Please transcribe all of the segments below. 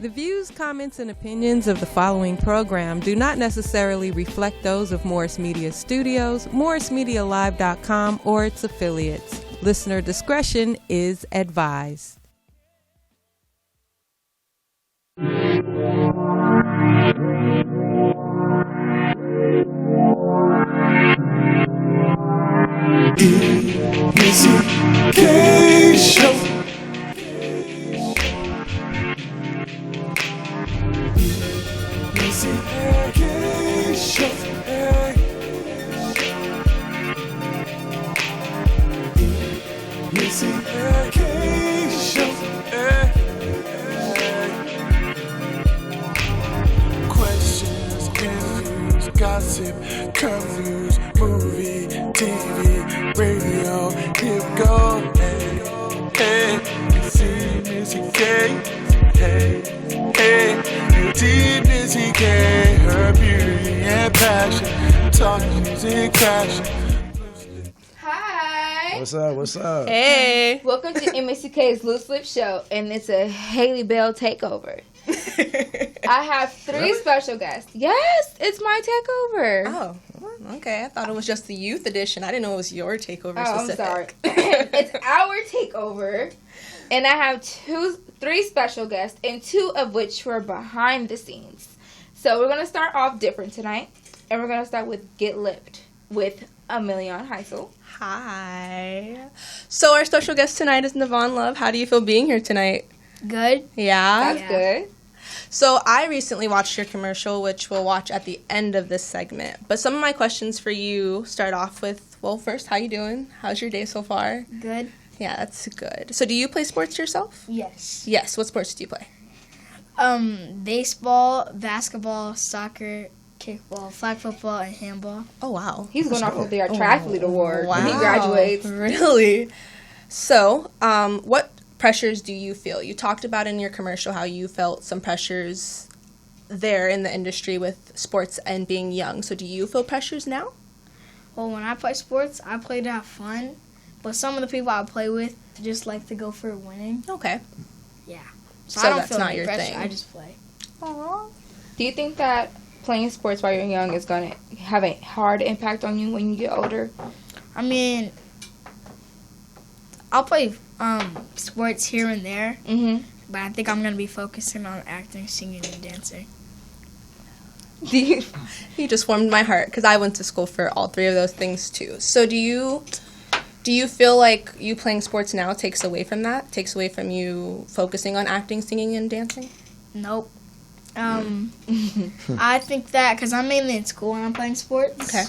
The views, comments, and opinions of the following program do not necessarily reflect those of Morris Media Studios, MorrisMediaLive.com, or its affiliates. Listener discretion is advised. EMissyK's Show. EMissyK's Show. EMissyK's Show. Questions, interviews, gossip, current news, movie, TV, radio, here we go. Hey, it's EMissyK. Hey, it's EMissyK. Her beauty and passion, talk music, passion. Hi. What's up? Hey. Welcome to EMissyK's Loose Lips Show, and it's a Haley Bell takeover. I have three special guests. Yes, it's my takeover. Oh, okay. I thought it was just the youth edition. I didn't know it was your takeover specific. I'm sorry. It's our takeover, and I have three special guests, and two of which were behind the scenes. So we're gonna start off different tonight, and we're gonna start with Get Lipped with Navonne Heisel. Hi. So our special guest tonight is Navonne Love. How do you feel being here tonight? Good. Yeah? That's good. So I recently watched your commercial, which we'll watch at the end of this segment. But some of my questions for you start off with, well, first, how you doing? How's your day so far? Good. Yeah, that's good. So do you play sports yourself? Yes. Yes. What sports do you play? Baseball, basketball, soccer, kickball, flag football, and handball. Oh, wow. He's going off for the triathlete award when he Wow. graduates. Really? So, what pressures do you feel? You talked about in your commercial how you felt some pressures there in the industry with sports and being young. So do you feel pressures now? Well, when I play sports, I play to have fun. But some of the people I play with just like to go for winning. Okay. Yeah. So I don't that's feel not any your pressure. thing. I just play. Aww. Do you think that playing sports while you're young is going to have a hard impact on you when you get older? I mean, I'll play sports here and there. Mm-hmm. But I think I'm going to be focusing on acting, singing, and dancing. You just warmed my heart because I went to school for all three of those things too. So do you feel like you playing sports now takes away from that? Takes away from you focusing on acting, singing, and dancing? Nope. I think that because I'm mainly in school when I'm playing sports. Okay.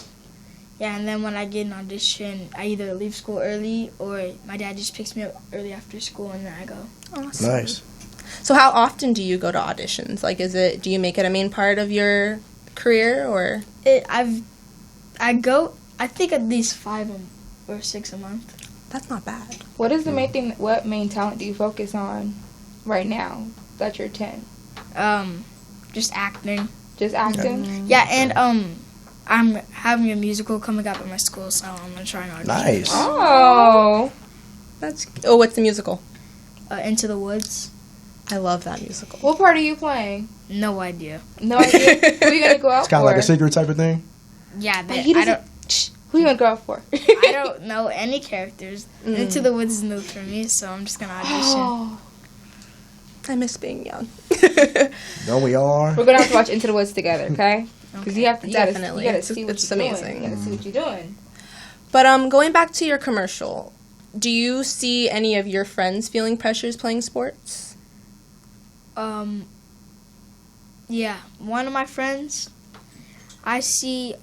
Yeah, and then when I get an audition, I either leave school early or my dad just picks me up early after school and then I go. Awesome. Nice. So how often do you go to auditions? Like, do you make it a main part of your career, or? I think at least 5 or 6 a month. That's not bad. What is the main thing? What main talent do you focus on right now that you're 10? Just acting. Just acting? Yeah, and I'm having a musical coming up at my school, so I'm gonna try and audition. Nice. Oh. What's the musical? Into the Woods. I love that musical. What part are you playing? No idea. No idea. Who are you gonna go out It's kind for? of like a secret type of thing. Yeah, He doesn't- Who are you gonna go out for? I don't know any characters. Into the Woods is new for me, so I'm just gonna audition. Oh. I miss being young. Don't we all are? We're gonna have to watch Into the Woods together, okay? Because you have to Definitely. You gotta see what It's you're amazing. doing. You gotta see what you're doing. But going back to your commercial, do you see any of your friends feeling pressures playing sports? Yeah, one of my friends, I see,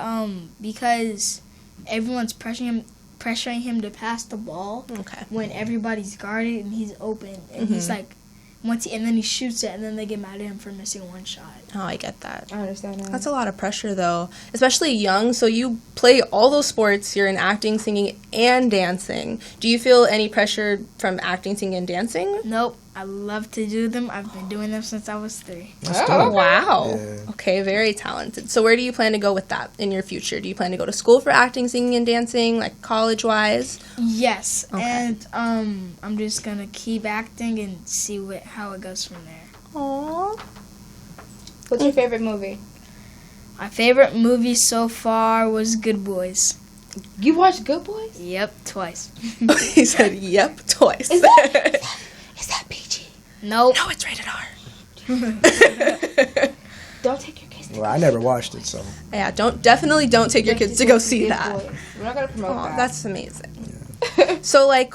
because everyone's pressuring him to pass the ball Okay. when everybody's guarded and he's open, and he's like, and then he shoots it, and then they get mad at him for missing one shot. Oh, I get that. I understand that. That's a lot of pressure, though, especially young. So you play all those sports. You're in acting, singing, and dancing. Do you feel any pressure from acting, singing, and dancing? Nope, I love to do them. I've been doing them since I was 3. That's Oh, dope. okay. Wow. Yeah. Okay, very talented. So where do you plan to go with that in your future? Do you plan to go to school for acting, singing, and dancing, like college-wise? Yes, Okay. and I'm just gonna keep acting and see how it goes from there. Aww. What's your favorite movie? My favorite movie so far was Good Boys. You watched Good Boys? Yep, twice. He said, "Yep," twice. Is that PG? Nope. No, it's rated R. Don't take your kids to Well, I never watched it, so. Yeah, definitely don't take your kids to go see that. We're not going to promote Aw, that. that's amazing. So, like,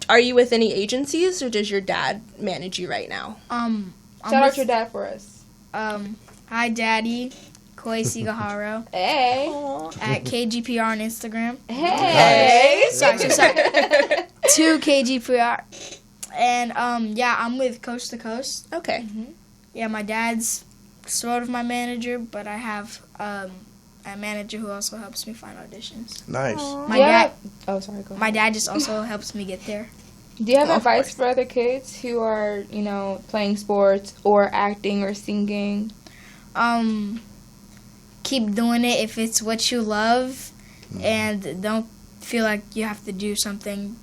are you with any agencies, or does your dad manage you right now? I'm Shout out with, your dad for us. Hi, Daddy. Koi Sigaharo Hey. at KGPR on Instagram. Hey. Sorry. 2 KGPR. And, yeah, I'm with Coast to Coast. Okay. Yeah, my dad's sort of my manager, but I have a manager who also helps me find auditions. Nice. My dad, Oh, sorry. Go ahead. my dad just also helps me get there. Do you have Of advice course. for other kids who are, playing sports or acting or singing? Keep doing it if it's what you love, and don't feel like you have to do something.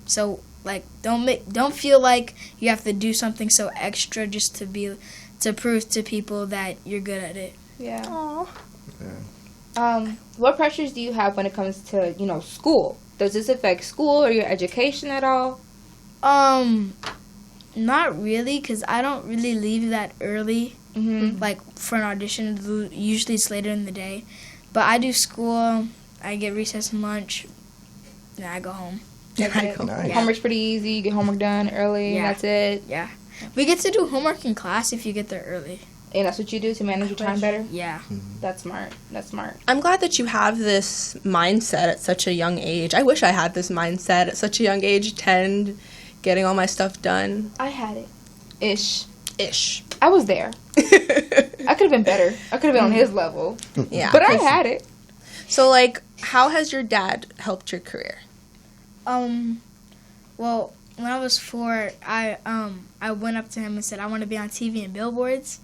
So, like, don't feel like you have to do something so extra just to prove to people that you're good at it. Yeah. Aww. What pressures do you have when it comes to, school? Does this affect school or your education at all? Not really, because I don't really leave that early. Mm-hmm. Like, for an audition, usually it's later in the day. But I do school, I get recess and lunch, and I go home. That's it. Nice. Yeah. Homework's pretty easy. You get homework done early. Yeah. That's it. Yeah. We get to do homework in class if you get there early. And that's what you do to manage your time better? Yeah. That's smart. That's smart. I'm glad that you have this mindset at such a young age. I wish I had this mindset at such a young age, 10, getting all my stuff done. I had it. Ish. Ish. I was there. I could have been better. I could have been on his level. Yeah. But I had it. So, like, how has your dad helped your career? Well, when I was 4, I went up to him and said I want to be on TV and billboards,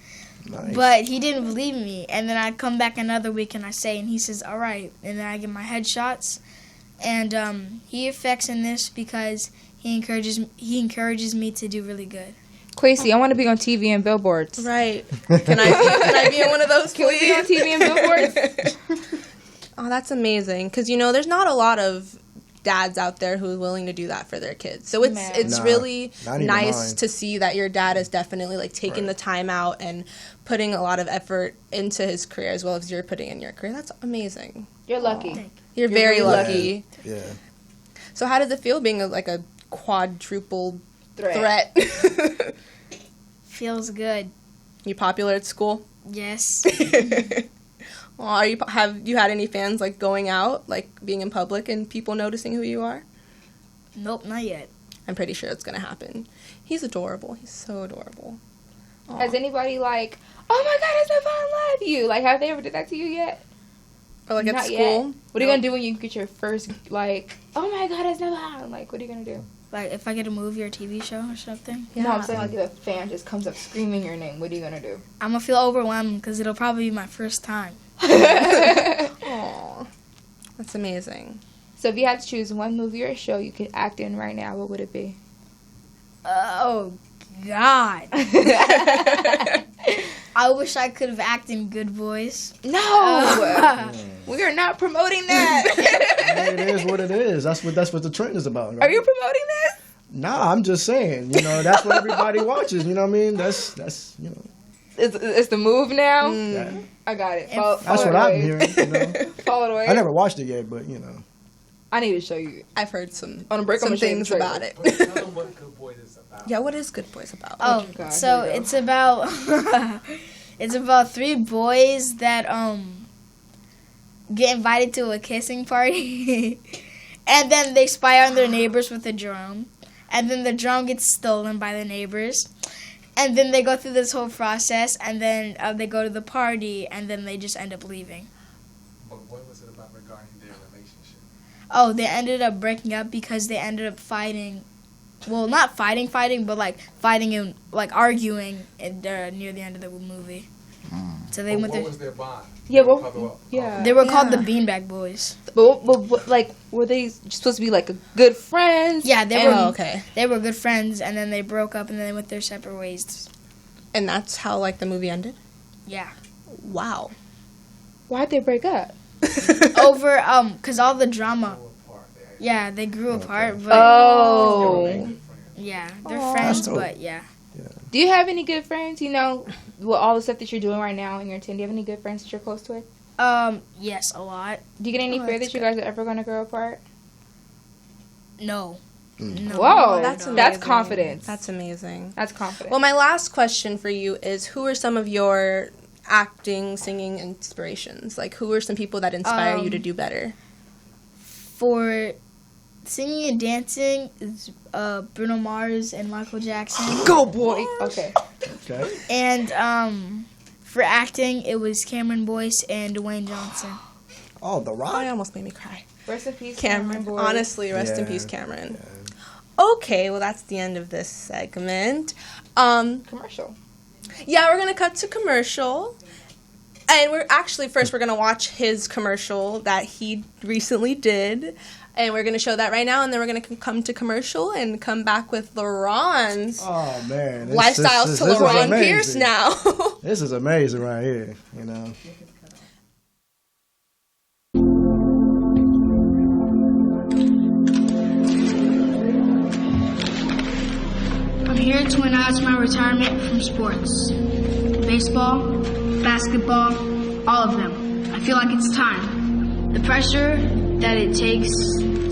Nice. but he didn't believe me. And then I come back another week and I say, and he says, all right. And then I get my headshots, and he affects in this because he encourages me to do really good. Quasi, I want to be on TV and billboards. Right. Can I be in one of those, Can we be on please? TV and billboards? Oh, that's amazing. Because, there's not a lot of dads out there who are willing to do that for their kids. So it's Nah, really not even nice mine. to see that your dad is definitely, like, taking the time out and putting a lot of effort into his career as well as you're putting in your career. That's amazing. You're lucky. You're very really lucky. Yeah. So how does it feel being a quadruple threat? Feels good. You popular at school? Yes. Well, have you had any fans, like, going out, like, being in public and people noticing who you are? Nope, not yet. I'm pretty sure it's going to happen. He's adorable. He's so adorable. Aw. Has anybody like, oh my God, it's Navonne Love you? Like, have they ever did that to you yet? Or, like, at Not school? yet. What are you gonna do when you get your first, like, oh my God, it's Navonne? Like, what are you gonna do? Like, if I get a movie or TV show or something, No, I'm saying, like, if a fan just comes up screaming your name, what are you gonna do? I'm going to feel overwhelmed because it'll probably be my first time. Aw. That's amazing. So if you had to choose one movie or show you could act in right now, what would it be? Oh, God. I wish I could have acted in Good Boys. No! We are not promoting that. It is what it is. That's what the trend is about. Right? Are you promoting this? Nah, I'm just saying. That's what everybody watches. You know what I mean? That's It's the move now? that- I got it. that's what I'm hearing. Follow it away. I never watched it yet, but I need to show you. I've heard some On a break, I'm some gonna show you the things trailer. about it. Tell them what Good Boys is about. Yeah, what is Good Boys about? Oh, God, so here we go. it's about it's about 3 boys that get invited to a kissing party, and then they spy on their neighbors with a drone, and then the drone gets stolen by the neighbors, and then they go through this whole process, and then they go to the party, and then they just end up leaving. But what was it about regarding their relationship? Oh, they ended up breaking up because they ended up fighting. Well, not fighting, but like fighting and like arguing near the end of the movie. So they went What there. was their bond? Yeah, They were well, coupled up. yeah. They were called the Yeah. Beanbag Boys. But, like, were they supposed to be, like, good friends? Yeah, they And- were. Oh, okay. They were good friends, and then they broke up, and then they went their separate ways. And that's how, like, the movie ended? Yeah. Wow. Why'd they break up? Over, because all the drama. Yeah, they grew apart, but Oh. yeah, they're friends, That's dope. but yeah. Do you have any good friends? You know, with all the stuff that you're doing right now in your teen, do you have any good friends that you're close with? Yes, a lot. Do you get any fear that you guys are ever going to grow apart? No. No. Whoa, That's that's amazing. confidence. That's amazing. That's confidence. Well, my last question for you is, who are some of your acting, singing inspirations? Like, who are some people that inspire you to do better? For singing and dancing is Bruno Mars and Michael Jackson. Go, boy. Okay. Okay. And for acting, it was Cameron Boyce and Dwayne Johnson. Oh, The Rock. Oh, it almost made me cry. Rest in peace, Cameron. boy. Honestly, rest in Yeah. peace, Cameron. Okay, well, that's the end of this segment. Commercial. Yeah, we're going to cut to commercial. And we're going to watch his commercial that he recently did. And we're going to show that right now. And then we're going to come to commercial and come back with Laron's Oh man. lifestyles to this is Laron amazing. Pierce now. This is amazing right here. You know. I'm here to announce my retirement from sports. Baseball, basketball, all of them. I feel like it's time. The pressure that it takes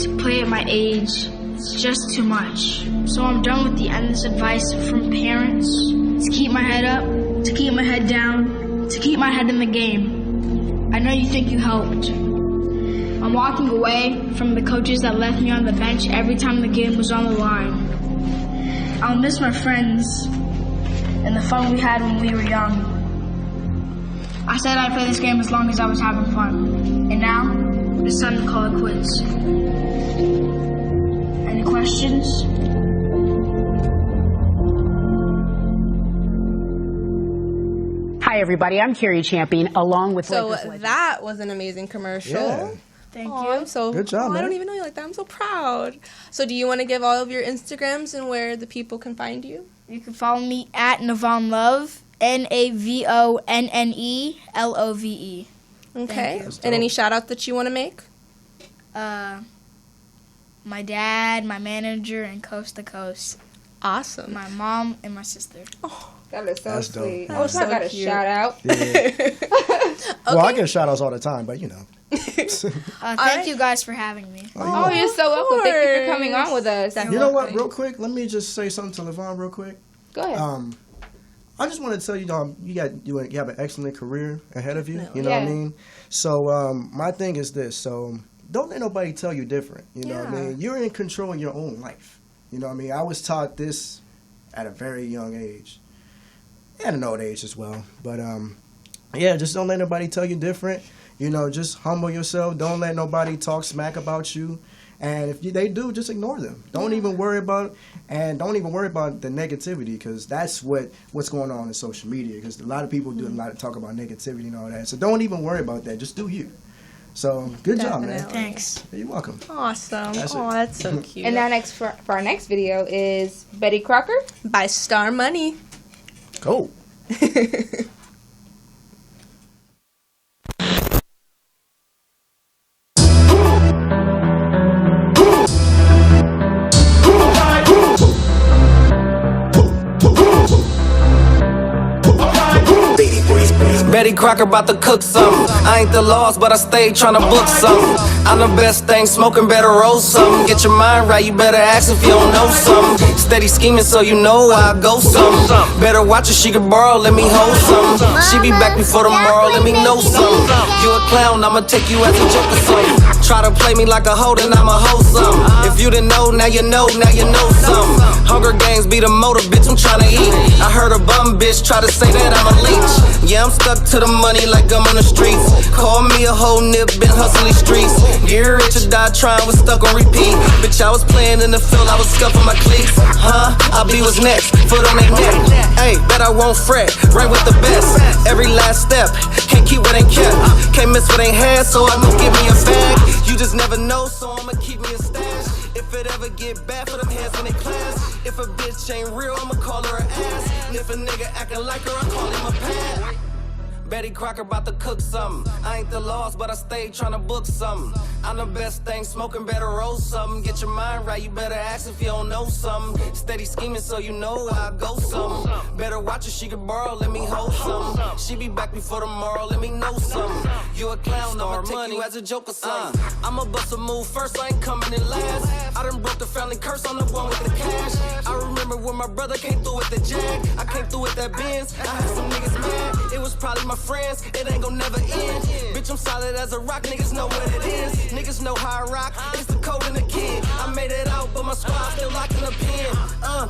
to play at my age is just too much. So I'm done with the endless advice from parents to keep my head up, to keep my head down, to keep my head in the game. I know you think you helped. I'm walking away from the coaches that left me on the bench every time the game was on the line. I'll miss my friends and the fun we had when we were young. I said I'd play this game as long as I was having fun. And now, it's time to call it quits. Any questions? Hi, everybody. I'm Carrie Champion, along with So Lakers legend. that was an amazing commercial. Yeah. Thank Aw, you. I'm so Good job, I don't man. even know you like that. I'm so proud. So do you want to give all of your Instagrams and where the people can find you? You can follow me at Navonne Love, NAVONNELOVE. Okay. That's And any dope. shout outs that you want to make? My dad, my manager, and Coast to Coast. Awesome. My mom and my sister. That is so That's dope. sweet. That's I got so a cute. shout out. Yeah. Well, I get shout outs all the time, but you know. Thank you guys for having me. Oh, you're so welcome. Thank you for coming on course. with us. You know what? Real quick, let me just say something to Navonne real quick. Go ahead. I just want to tell you, you have an excellent career ahead of you. You know Yeah. what I mean? So my thing is this. So don't let nobody tell you different. You know what I Yeah. mean? You're in control of your own life. You know what I mean? I was taught this at a very young age, at an old age as well. But yeah, just don't let nobody tell you different. You know, just humble yourself. Don't let nobody talk smack about you. And if they do, just ignore them. Don't even worry about the negativity, because that's what's going on in social media. Because a lot of people do a lot of talk about negativity and all that. So don't even worry about that. Just do you. So good job, man. Definitely. Thanks. You're welcome. Awesome. That's it. Oh, that's so cute. And now next for our next video is Betty Crocker. by Star Money. Cool. Betty Crocker about to cook something. I ain't the lost, but I stay tryna book something. I'm the best thing, smoking better roll something. Get your mind right, you better ask if you don't know something. Steady scheming so you know I go something. Better watch her, she can borrow, let me hold something. She be back before tomorrow, let me know something. You a clown, I'ma take you as a joke or something. Try to play me like a hoe, then I'ma hold something. If you didn't know, now you know something. Hunger Games be the motive, bitch, I'm tryna eat. I heard a bum bitch try to say that I'm a leech. Yeah, I'm stuck to the money like I'm on the streets. Call me a whole nip, been hustling these streets. Get rich or die trying, was stuck on repeat. Bitch, I was playing in the field, I was scuffing my cleats. Huh? I'll be what's next, foot on their neck. Hey, bet I won't fret, right with the best. Every last step, can't keep what ain't kept. Can't miss what ain't had, so I gon' give me a bag. You just never know, so I'ma keep me a stash. If it ever never get bad for them hands when they class. If a bitch ain't real, I'ma call her an ass. And if a nigga acting like her, I call him a pad. Betty Crocker about to cook something. I ain't the loss, but I stay tryna book something. I'm the best thing, smoking better roll something. Get your mind right, you better ask if you don't know something. Steady scheming so you know I go something. Better watch her, she can borrow, let me hold something. She be back before tomorrow, let me know something. You a clown, I'ma take you as a joke or something. I'ma bust a move first, I ain't coming in last. I done broke the family curse, I'm the one with the cash. I remember when my brother came through with the Jag. I came through with that Benz, I had some niggas mad. It was probably my friends, it ain't gon' never end. Bitch, I'm solid as a rock, niggas know what it is. Niggas know how I rock, it's the code in the kid. I made it out, but my squad still locked in the pen.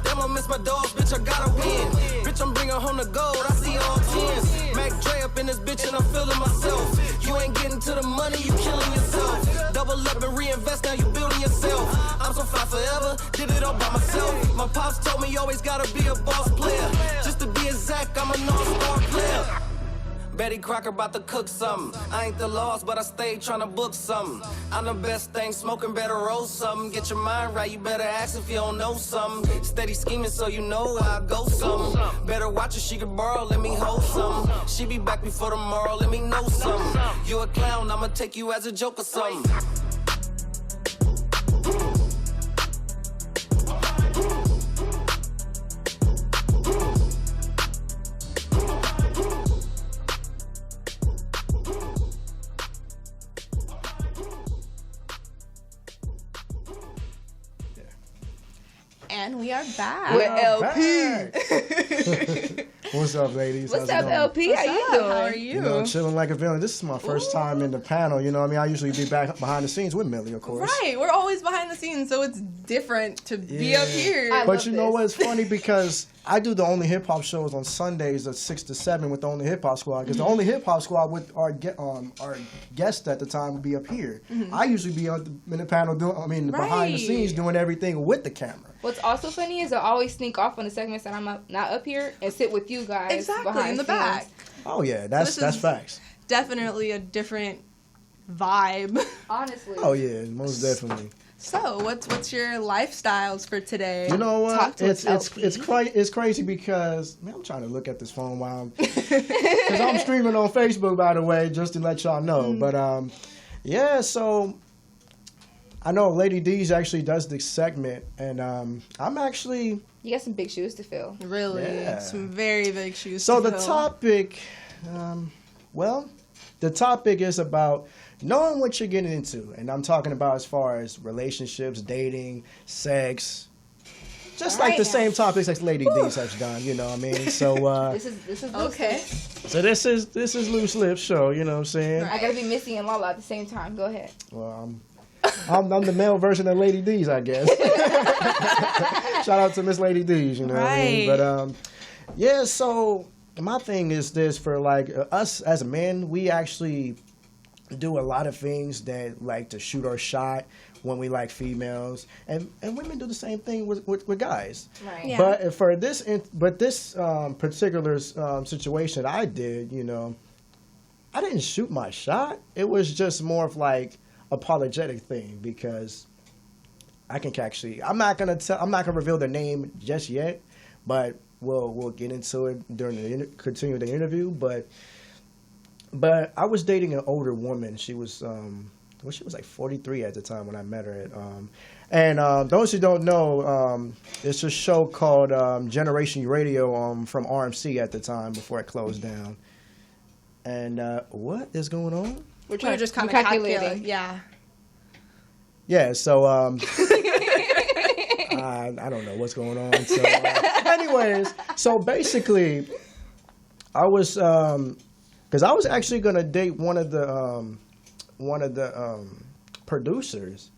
Damn, I miss my dogs, bitch, I gotta win. Bitch, I'm bringing home the gold, I see all tens. Mac Dre up in this bitch and I'm feeling myself. You ain't getting to the money, you killing yourself. Double up and reinvest, now you building yourself. I'm so fly forever, did it all by myself. My pops told me you always gotta be a boss player. Just to be exact, I'm a non-star player. Betty Crocker about to cook something. I ain't the loss, but I stay tryna book something. I'm the best thing, smoking better roll something. Get your mind right, you better ask if you don't know something. Steady scheming so you know I go something. Better watch her, she can borrow, let me hold something. She be back before tomorrow, let me know something. You a clown, I'ma take you as a joke or something. And we are back. With LP. What's up, ladies? What's How's up, it going? LP? How you doing? How are you? You know, chilling like a villain. This is my first time in the panel. You know what I mean? I usually be back behind the scenes with Millie, of course. Right, we're always behind the scenes, so it's different to be up here. I But love you know this. what? It's funny because I do the Only Hip Hop shows on Sundays at 6 to 7 with the Only Hip Hop Squad. Because the Only Hip Hop Squad with our guest at the time would be up here. I usually be in the panel behind the Right. scenes doing everything with the camera. What's also funny is I always sneak off on the segments that I'm not up here and sit with you guys Exactly, behind in the scenes. back. Oh yeah, that's this is- facts. Definitely a different vibe. Honestly. Oh yeah, most definitely. So, what's your lifestyles for today? You know Talk what? to us, LP. It's crazy because man, I'm trying to look at this phone while because I'm streaming on Facebook, by the way, just to let y'all know. But yeah, so I know Lady D's actually does this segment, and I'm actually You got some big shoes to fill. Really, Yeah. some very big shoes. so to the fill. topic. The topic is about knowing what you're getting into, and I'm talking about as far as relationships, dating, sex. Just like the same topics as Lady D's has done, you know what I mean? So This is Okay. so this is Loose Lips Show, you know what I'm saying? I gotta be Missy and Lala at the same time. Go ahead. Well, I'm the male version of Lady D's, I guess. Shout out to Miss Lady D's, you know what I mean? Right. But yeah, so my thing is this: for like us as men, we actually do a lot of things that like to shoot our shot when we like females, and women do the same thing with guys. Right. Yeah. But for this particular situation that I did, you know, I didn't shoot my shot. It was just more of like apologetic thing because I can actually. I'm not gonna reveal the name just yet, but we'll get into it during continue the interview. But I was dating an older woman. She was she was like 43 at the time when I met her. And those who don't know, it's a show called Generation Radio from RMC at the time before it closed down. And what is going on? We're just kind of calculating. calculating. Yeah. Yeah, so I don't know what's going on. So, anyways, so basically, I was because I was actually gonna date one of the producers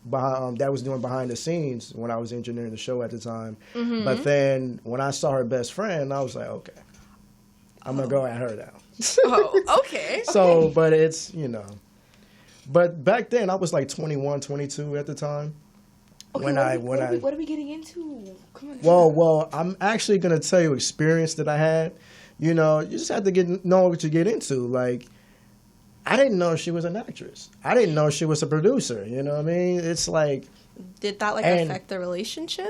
that was doing behind the scenes when I was engineering the show at the time. Mm-hmm. But then when I saw her best friend, I was like, okay, I'm gonna go at her now. Oh, okay. So, but it's, you know, but back then I was like 21, 22 at the time. Okay, what are we getting into? Come on. Well, I'm actually gonna tell you experience that I had. You know, you just have to know what you get into. Like, I didn't know she was an actress. I didn't know she was a producer. You know what I mean? It's like, Did that like And- affect the relationship?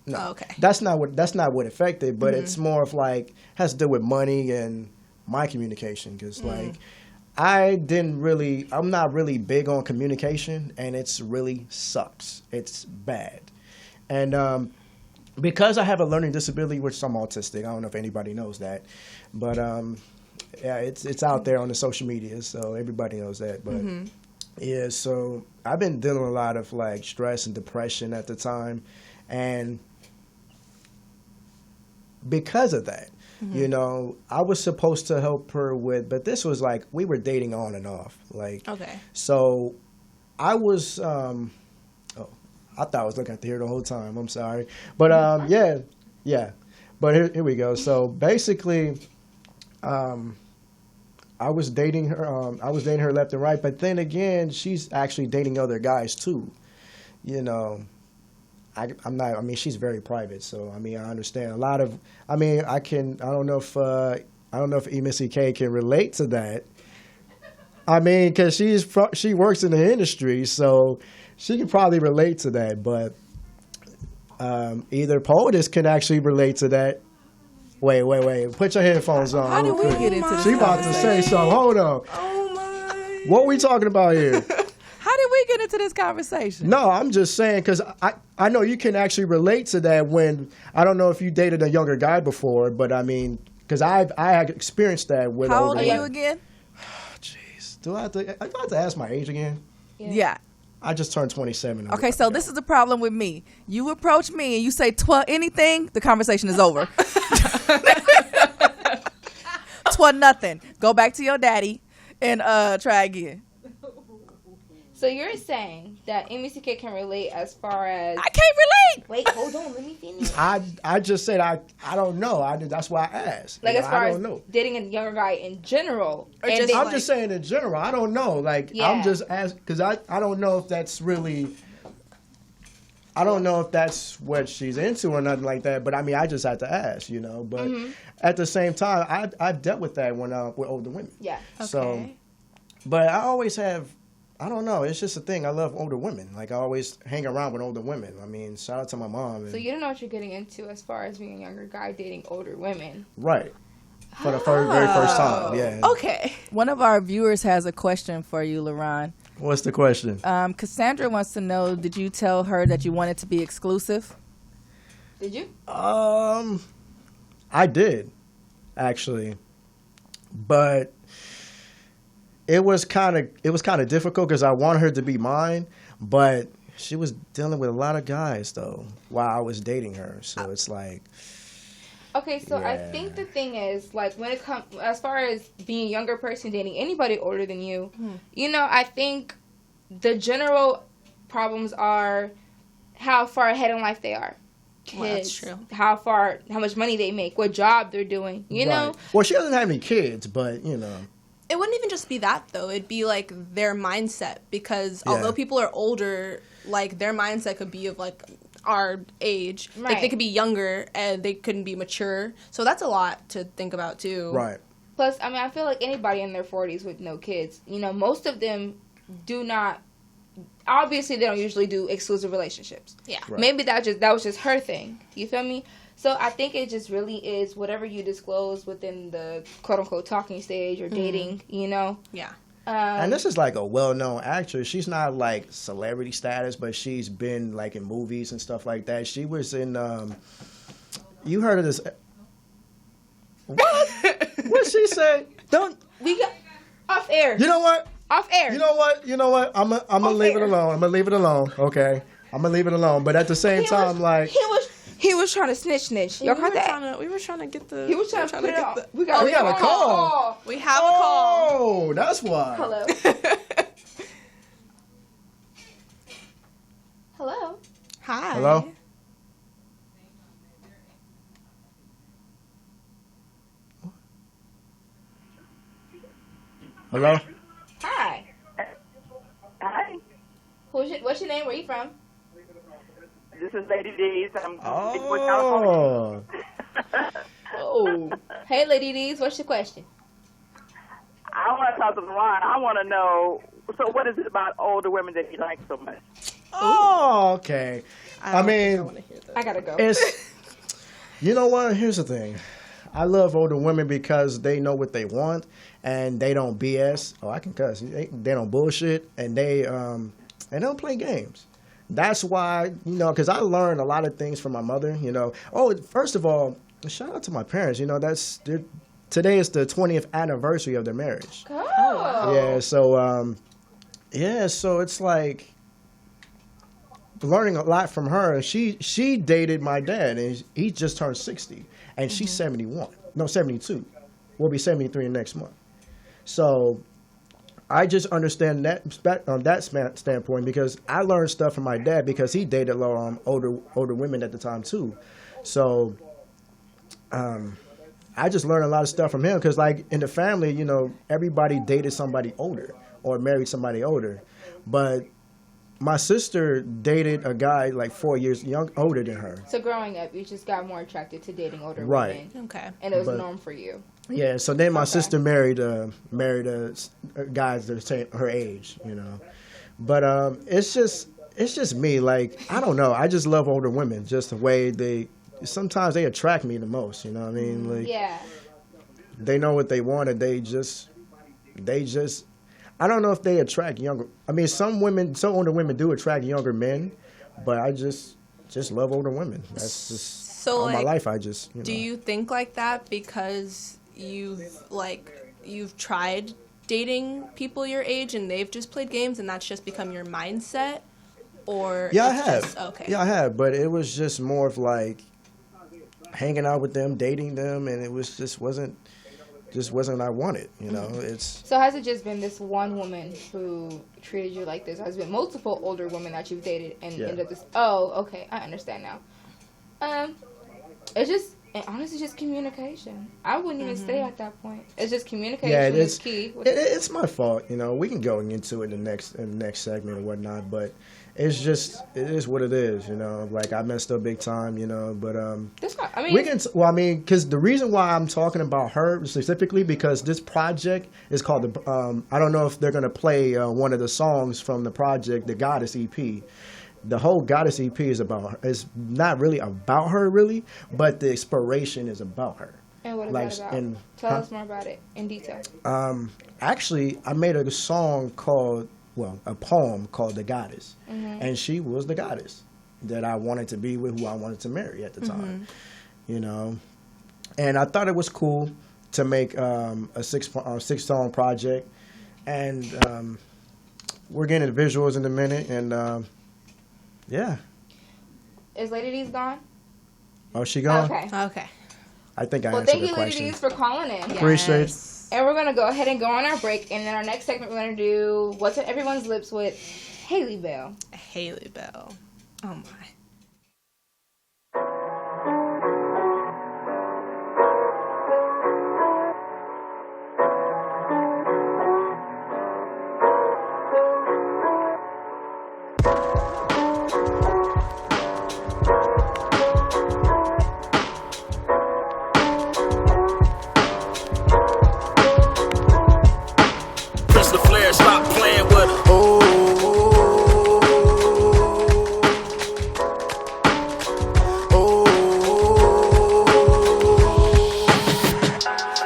no, Oh, okay. that's not what affected. But it's more of like has to do with money and my communication because like I'm not really big on communication, and it's really sucks. It's bad, and because I have a learning disability, which I'm autistic. I don't know if anybody knows that, but yeah, it's out there on the social media, so everybody knows that. But yeah, so I've been dealing with a lot of like stress and depression at the time, and because of that, you know, I was supposed to help her with, but this was like we were dating on and off, like Okay. so I was I thought I was looking at the hair the whole time. I'm sorry, but yeah. But here we go. So basically, I was dating her. I was dating her left and right, but then again, she's actually dating other guys too. You know, I'm not. I mean, she's very private, so I mean, I understand a lot of. I mean, I don't know if EMissyK can relate to that. I mean, because she works in the industry, so she can probably relate to that. But either POTUS can actually relate to that. Wait. Put your headphones on. How did we get into this? She about to say something. Hold on. Oh my. What we talking about here? How did we get into this conversation? No, I'm just saying because I know you can actually relate to that when I don't know if you dated a younger guy before, but I mean because I had experienced that with. How old older are you women. again? Jeez, do I have to ask my age again? Yeah. I just turned 27. Okay, so this is the problem with me. You approach me and you say anything, the conversation is over. Nothing. Go back to your daddy and try again. So you're saying that EMissyK can relate as far as... I can't relate. Wait, hold on. Let me finish. I just said I don't know. That's why I asked. Like, You as know, far I as don't know. dating a younger guy in general. Or and just then- I'm just saying in general. I don't know. Like Yeah. I'm just asking because I don't know if that's really. I don't know if that's what she's into or nothing like that. But I mean, I just had to ask, you know. But at the same time, I've dealt with that when with older women. Yeah. So, but I always have. I don't know. It's just a thing. I love older women. Like I always hang around with older women. I mean, shout out to my mom. And, So you don't know what you're getting into as far as being a younger guy dating older women. right. For the very first time. Yeah. Okay. One of our viewers has a question for you, LaRon. What's the question? Cassandra wants to know, did you tell her that you wanted to be exclusive? Did you? I did, actually, but it was kind of difficult because I wanted her to be mine, but she was dealing with a lot of guys though while I was dating her, so it's like. Okay, so I Yeah. think the thing is, like, when it comes, as far as being a younger person dating anybody older than you, you know, I think the general problems are how far ahead in life they are. Kids, Well, that's true. how much money they make, what job they're doing, you know? Right. Well, she doesn't have any kids, but you know. It wouldn't even just be that though. It'd be like their mindset because Yeah. although people are older, like their mindset could be of like our age. Like Right. they could be younger and they couldn't be mature. So that's a lot to think about too. Right. Plus, I mean, I feel like anybody in their 40s with no kids, you know, most of them do not, obviously they don't usually do exclusive relationships. Yeah. Right. Maybe that was just her thing. You feel me? So I think it just really is whatever you disclose within the quote unquote talking stage or dating, you know? Yeah. And this is like a well-known actress. She's not like celebrity status, but she's been like in movies and stuff like that. She was in. You heard of this? What? What she say? Don't. We got off air. You know what? Off air. You know what? I'm gonna leave it alone. I'm gonna leave it alone. Okay. I'm gonna leave it alone. But at the same time, like. He was trying to snitch. Y'all caught that? We were trying to get the. He was trying to put it off. We got a call. We have a call. Oh, that's why. Hello. Hello. Hi. Hello. Hello. Hi. Hi, What's your name? Where you from? this is Lady D's. I'm from Bigwood, California. Oh. Oh. Hey, Lady D's. What's your question? I want to because of the line, I want to know, so what is it about older women that you like so much? Oh, okay. I mean, I gotta go. You know what? Here's the thing. I love older women because they know what they want and they don't BS. Oh, I can cuss. They don't bullshit and they don't play games. That's why, because I learned a lot of things from my mother. Oh, first of all, shout out to my parents. Today is the 20th anniversary of their marriage. Oh. Yeah. So it's like learning a lot from her. She dated my dad, and he just turned 60, and she's 71. No, 72. We'll be 73 next month. So I just understand that on that standpoint because I learned stuff from my dad because he dated older women at the time too. So I just learned a lot of stuff from him because, like, in the family, everybody dated somebody older or married somebody older, but my sister dated a guy like 4 years older than her. So growing up, you just got more attracted to dating older women. Okay. And it was norm for you. Yeah, so then my sister married a guy that's her age, But it's just me. Like, I don't know. I just love older women. Just the way sometimes they attract me the most. You know what I mean? Like, yeah. They know what they want, and they just. I don't know if they attract younger. I mean, some older women do attract younger men, but I just love older women. That's just all my life. Do you think like that because you've tried dating people your age and they've just played games and that's just become your mindset? Or yeah, I have. Okay. Yeah, I have, but it was just more of like hanging out with them, dating them, and it was wasn't what I wanted, It's So has it just been this one woman who treated you like this? Has it been multiple older women that you've dated and ended up this? Oh, okay, I understand now. It's honestly just communication. I wouldn't even stay at that point. It's just communication is key. It's my fault, We can go into it in the next segment or whatnot, but it is what it is, Like, I messed up big time, but that's not. because the reason why I'm talking about her specifically because this project is called I don't know if they're gonna play one of the songs from the project, the Goddess EP. The whole Goddess EP is not really about her, really, but the inspiration is about her. And what is that about? Tell us more about it in detail. Actually, I made a song a poem called The Goddess. Mm-hmm. And she was the goddess that I wanted to be with, who I wanted to marry at the time. And I thought it was cool to make a six-song project. And we're getting the visuals in a minute, and yeah. Is Lady D's gone? Oh, she gone? Okay. I think I answered the question. Thank you, Lady D's, for calling in. Appreciate it. And we're going to go ahead and go on our break. And in our next segment, we're going to do What's on Everyone's Lips with Haley Bell. Haley Bell. Oh, my.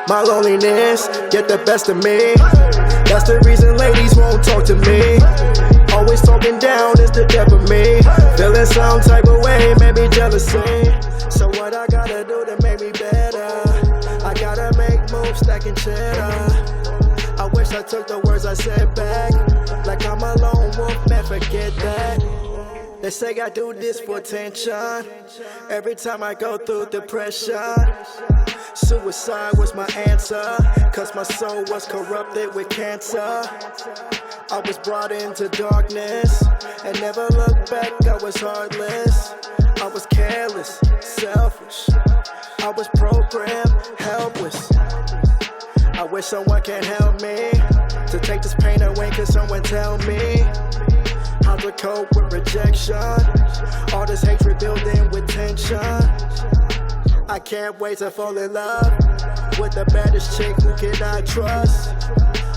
My loneliness get the best of me. That's the reason ladies won't talk to me. Always talking down is the death of me. Feeling some type of way, maybe jealousy. So what I gotta do to make me better? I gotta make moves, stacking cheddar. I wish I took the words I said back. Like I'm a lone wolf, man, forget that. They say I do this for attention. Every time I go through depression, suicide was my answer, cause my soul was corrupted with cancer. I was brought into darkness and never looked back, I was heartless. I was careless, selfish. I was programmed, helpless. I wish someone can help me to take this pain away, can someone tell me how to cope with rejection? All this hatred building with tension. I can't wait to fall in love with the baddest chick who cannot trust.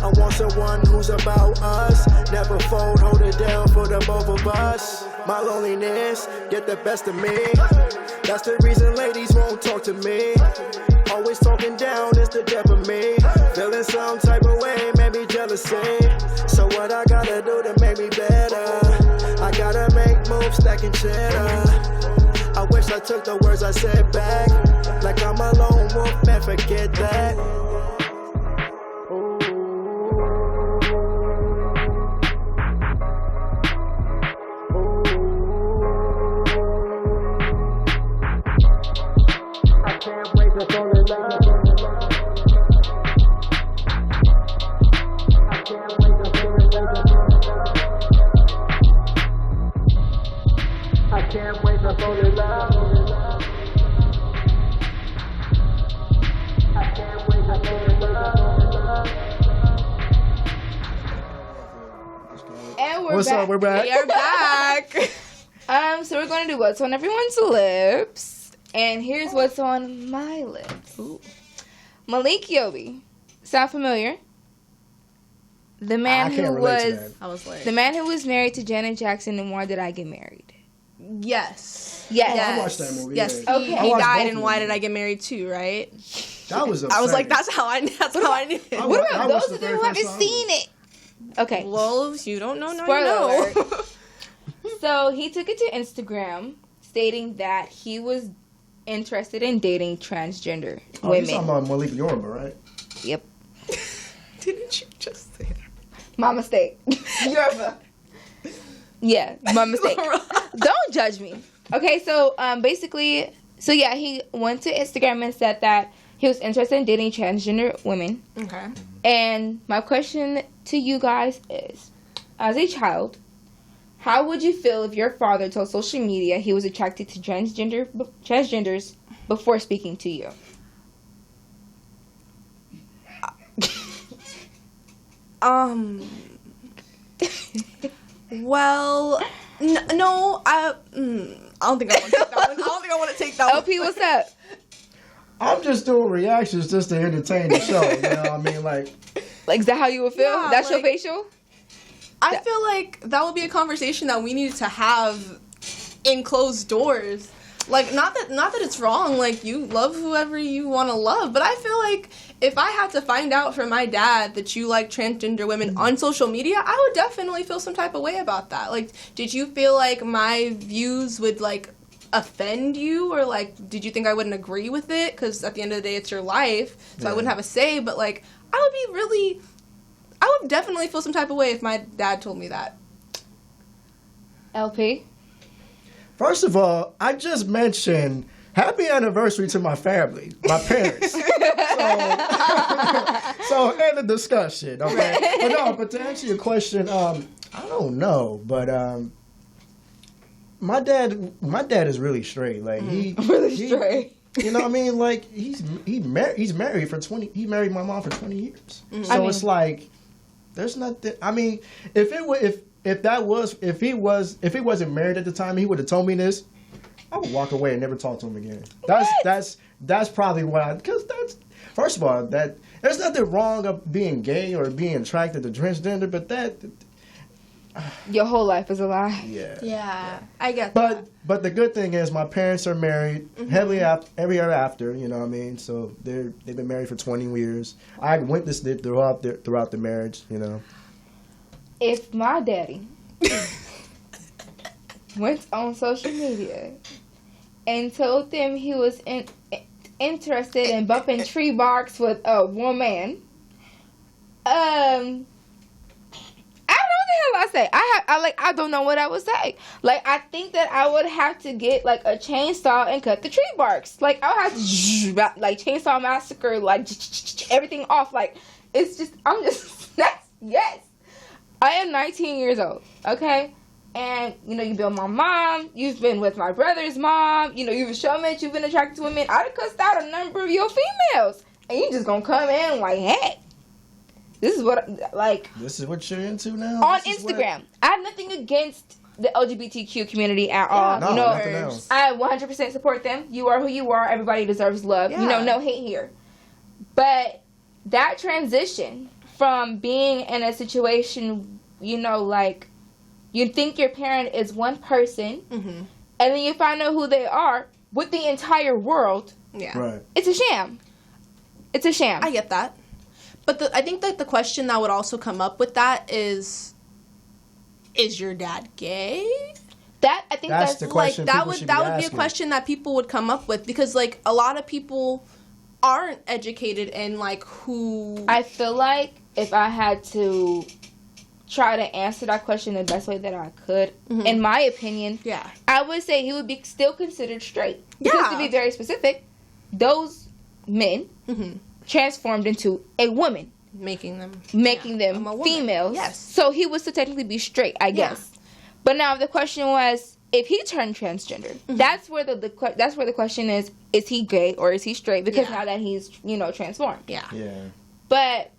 I want someone who's about us. Never fold, hold it down for the both of us. My loneliness get the best of me. That's the reason ladies won't talk to me. Always talking down is the death of me. Feeling some type of way, maybe jealousy. So what I gotta do to make me better? I gotta make moves, stacking cheddar. I wish I took the words I said back. Like I'm a lone wolf, man, forget that. I can't wait to fall in love. I can't wait to fall in love. I can't wait to fall in love. I can't wait to fall in love. And we're What's back. up? We're back. We are back. So we're gonna do what's on everyone's lips, and here's what's on my lips. Ooh. Malik Yobi, sound familiar? The man I can't who relate to was that. I was like, the man who was married to Janet Jackson and Why Did I Get Married? yes. Yes. I watched that movie. Yes, yeah. Okay. he I watched died, both and of Why them. Did I Get Married too? Right? That was I was like, upsetting. that's how I knew it. I What wa- about I those watched of the you who very haven't first seen it? Okay. Well, you don't know, now Spoiler you know. alert. So he took it to Instagram, stating that he was interested in dating transgender Oh, you're women. talking about Malik Yorba, right? Yep. Didn't you just say that? My mistake. Yeah, my mistake. Don't judge me. Okay, so basically, he went to Instagram and said that he was interested in dating transgender women. Okay. And my question to you guys is, as a child, how would you feel if your father told social media he was attracted to transgenders before speaking to you? Well, no, I don't think I want to take that one. I don't think I want to take that one. LP, what's up? I'm just doing reactions just to entertain the show. You know what I mean? Like, Is that how you would feel? Yeah, That's your like- facial? I feel like that would be a conversation that we need to have in closed doors. Like, not that it's wrong. Like, you love whoever you want to love, but I feel like if I had to find out from my dad that you like transgender women on social media, I would definitely feel some type of way about that. Like, did you feel like my views would like offend you, or like, did you think I wouldn't agree with it? Because at the end of the day, it's your life, so I wouldn't have a say. But like, I would definitely feel some type of way if my dad told me that. LP? first of all, I just mentioned happy anniversary to my family, my parents. so end of discussion, okay? But to answer your question, I don't know, but my dad is really straight. Like he straight. You know what I mean? Like he's married for 20. He married my mom for 20 years. Mm-hmm. So it's like there's nothing. I mean, if he wasn't married at the time, he would have told me this. I would walk away and never talk to him again. That's probably why. Because first of all, that there's nothing wrong of being gay or being attracted to transgender, but that. Your whole life is a lie. Yeah, I get that. But the good thing is my parents are married heavily every year after, you know what I mean? So they've been married for 20 years. I witnessed it throughout the marriage, you know. If my daddy went on social media and told them he was interested in bumping tree barks with a woman, I don't know what the hell I say. I don't know what I would say. Like, I think that I would have to get like a chainsaw and cut the tree barks. Like, I would have to like chainsaw massacre, like everything off. Like, it's just yes. I am 19 years old. Okay. And, you know, you've been with my mom. You've been with my brother's mom. You know, you've shown me that you've been attracted to women. I'd have cussed out a number of your females. And you just gonna come in like, hey, this is what, like... This is what you're into now? On Instagram. I have nothing against the LGBTQ community at all. No, you know, nothing else. I 100% support them. You are who you are. Everybody deserves love. Yeah. You know, no hate here. But that transition from being in a situation, you know, like, you think your parent is one person, and then you find out who they are with the entire world. Yeah. Right. It's a sham. It's a sham. I get that. But I think that the question that would also come up with that is your dad gay? That, I think That's the question like, people should that be would be a asking. question that people would come up with, because, like, a lot of people aren't educated in, like, who... I feel like if I had to try to answer that question the best way that I could, in my opinion, I would say he would be still considered straight. Because to be very specific, those men transformed into a woman. Making them females. Yes. So he would still technically be straight, I guess. But now the question was, if he turned transgender, that's where the question is he gay or is he straight? Because now that he's, you know, transformed. Yeah. But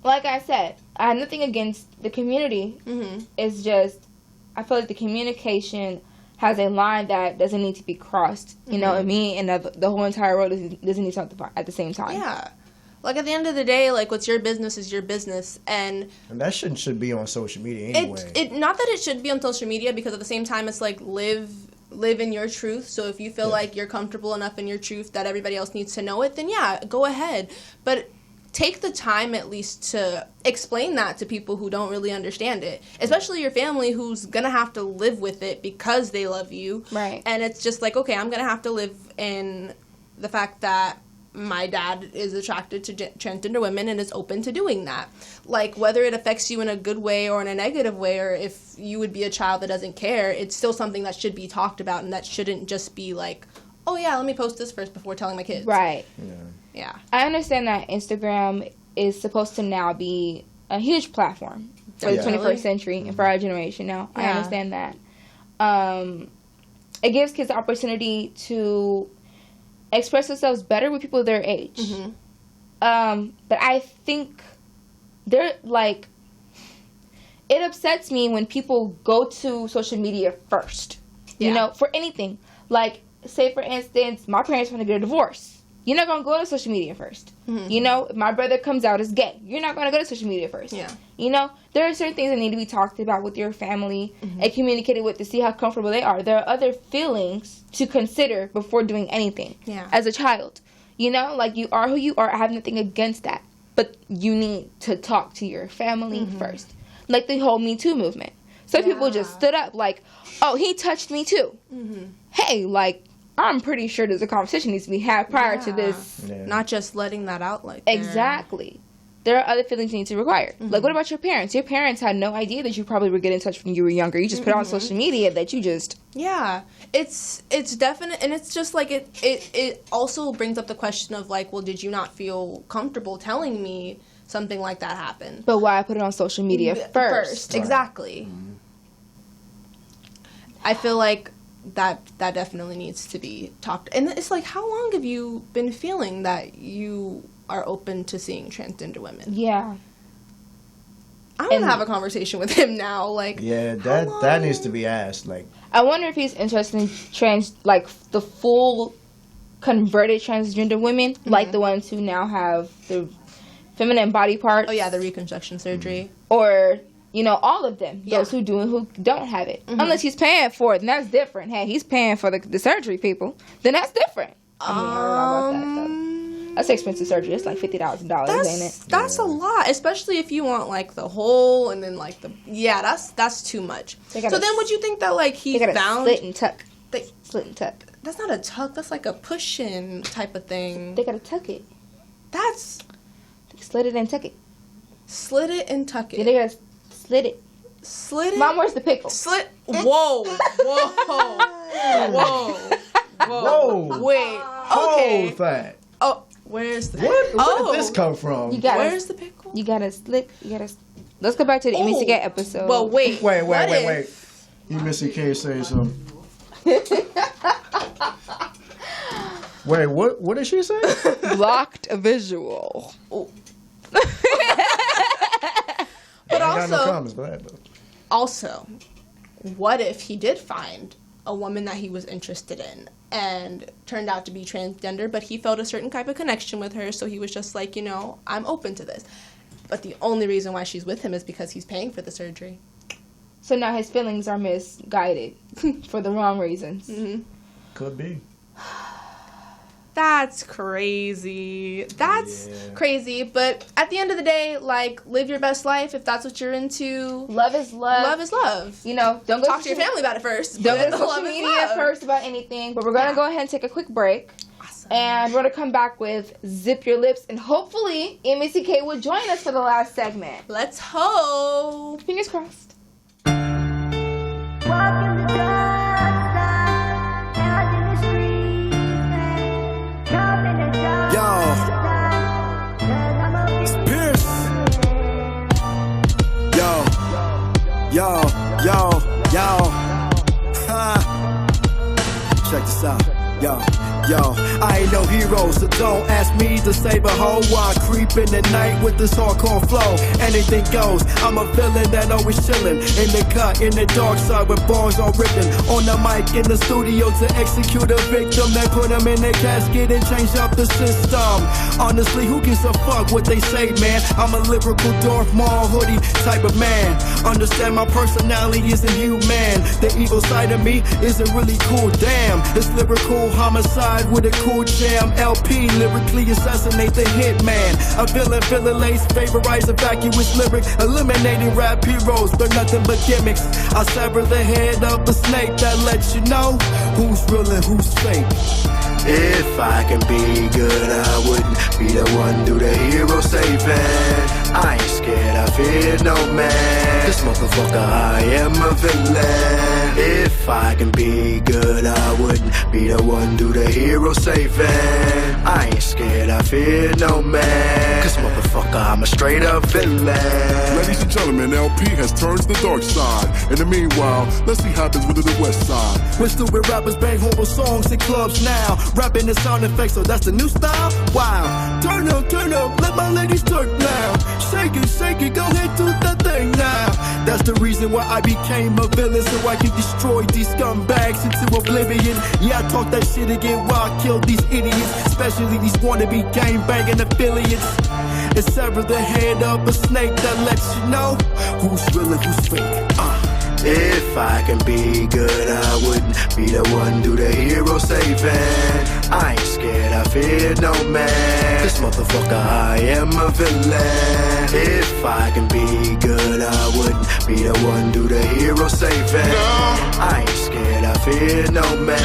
like I said, I have nothing against the community. It's just, I feel like the communication has a line that doesn't need to be crossed. You know what I mean? And the whole entire world doesn't need something at the same time. Yeah. Like, at the end of the day, like, what's your business is your business. And that should be on social media anyway. It not that it should be on social media, because at the same time, it's like, live in your truth. So if you feel like you're comfortable enough in your truth that everybody else needs to know it, then yeah, go ahead. But take the time at least to explain that to people who don't really understand it, especially your family, who's gonna have to live with it because they love you. Right. And it's just like, okay, I'm gonna have to live in the fact that my dad is attracted to transgender women and is open to doing that. Like, whether it affects you in a good way or in a negative way, or if you would be a child that doesn't care, it's still something that should be talked about, and that shouldn't just be like, oh yeah, let me post this first before telling my kids. Right. Yeah. I understand that Instagram is supposed to now be a huge platform for the 21st century and for our generation now. I understand that. It gives kids the opportunity to express themselves better with people their age. But I think they're like, it upsets me when people go to social media first, you know, for anything. Like, say for instance, my parents want to get a divorce. You're not going to go to social media first. You know, if my brother comes out as gay, you're not going to go to social media first. You know, there are certain things that need to be talked about with your family and communicated with to see how comfortable they are. There are other feelings to consider before doing anything as a child. You know, like, you are who you are. I have nothing against that. But you need to talk to your family first. Like the whole Me Too movement. Some people just stood up like, oh, he touched me too. Hey, like, I'm pretty sure there's a conversation needs to be had prior to this. Not just letting that out like Exactly. There are other feelings you need to require. Like, what about your parents? Your parents had no idea that you probably were getting in touch when you were younger. You just put it on social media that you just... Yeah. It's definite, and it's just like, it also brings up the question of, like, well, did you not feel comfortable telling me something like that happened? But why put it on social media first? Exactly. I feel like that definitely needs to be talked. And it's like, how long have you been feeling that you are open to seeing transgender women? Yeah. I want to have a conversation with him now. Like, that needs to be asked. Like, I wonder if he's interested in the full converted transgender women, like the ones who now have the feminine body parts. Oh yeah, the reconstruction surgery. Or, you know, all of them. Those who do and who don't have it. Unless he's paying for it, then that's different. Hey, he's paying for the surgery, people. Then that's different. I mean, I don't know about that, though. That's expensive surgery. It's like $50,000, ain't it? That's a lot, especially if you want, like, the whole and then, like, the... Yeah, that's too much. So then would you think that, like, he found... Split and tuck. Split and tuck. That's not a tuck. That's like a push-in type of thing. They gotta tuck it. That's... Slit it and tuck it. Slit it and tuck it. Yeah, they gotta slit it. Slit it? Mom, where's the pickle? Slit... Whoa. Whoa. Wait. Okay. Hold that. Oh, where's the... Where did this come from? Where's the pickle? You gotta slit... Let's go back to the EMissyK episode. Well, wait. Wait. EMissyK say something. Wait, what did she say? Blocked a visual. But I got no comments, go ahead, though. Also, what if he did find a woman that he was interested in and turned out to be transgender, but he felt a certain type of connection with her, so he was just like, you know, I'm open to this. But the only reason why she's with him is because he's paying for the surgery. So now his feelings are misguided for the wrong reasons. Mm-hmm. Could be. That's crazy. That's crazy. But at the end of the day, like, live your best life if that's what you're into. Love is love. Love is love. You know, don't go talk to your family about it first. Don't go to Love social is media love. first about anything. But we're going to go ahead and take a quick break. Awesome. And we're going to come back with Zip Your Lips. And hopefully, EMissyK will join us for the last segment. Let's hope. Fingers crossed. Yo, check this out, yo, I ain't no hero, so don't ask me to save a hoe while I creep in the night with this hardcore flow. Anything goes, I'm a villain that always chillin' in the cut, in the dark side with bars all rippin'. On the mic in the studio to execute a victim. They put him in a casket and change up the system. Honestly, who gives a fuck what they say, man? I'm a lyrical Darth Maul hoodie type of man. Understand my personality isn't human. The evil side of me isn't really cool, damn. It's lyrical homicide with a cool jam. LP lyrically assassinate the hitman. A villain lace, favorize a vacuous lyric. Eliminating rap heroes, but nothing but gimmicks. I sever the head of a snake that lets you know who's real and who's fake. If I can be good, I wouldn't be the one do the hero saving. I ain't scared, I fear no man. This motherfucker, I am a villain. If I can be good, I wouldn't be the one do the hero saving. I ain't scared, I fear no man. Cause motherfucker, I'm a straight up villain. Ladies and gentlemen, LP has turned to the dark side. In the meanwhile, let's see what happens with the west side. When stupid rappers bang horrible songs in clubs now. Rapping the sound effects, so that's the new style? Wow. Turn up, let my ladies talk now. Shake it, go ahead, do that thing now. That's the reason why I became a villain, so I can destroy these scumbags into oblivion. Yeah, I talk that shit again while I kill these idiots, especially these wannabe gang-banging affiliates. And sever the head of a snake that lets you know who's real and who's fake. If I can be good, I wouldn't be the one do the hero saving. I ain't scared, I fear no man. This motherfucker, I am a villain. If I can be good, I wouldn't be the one do the hero saving. I ain't scared, I fear no man.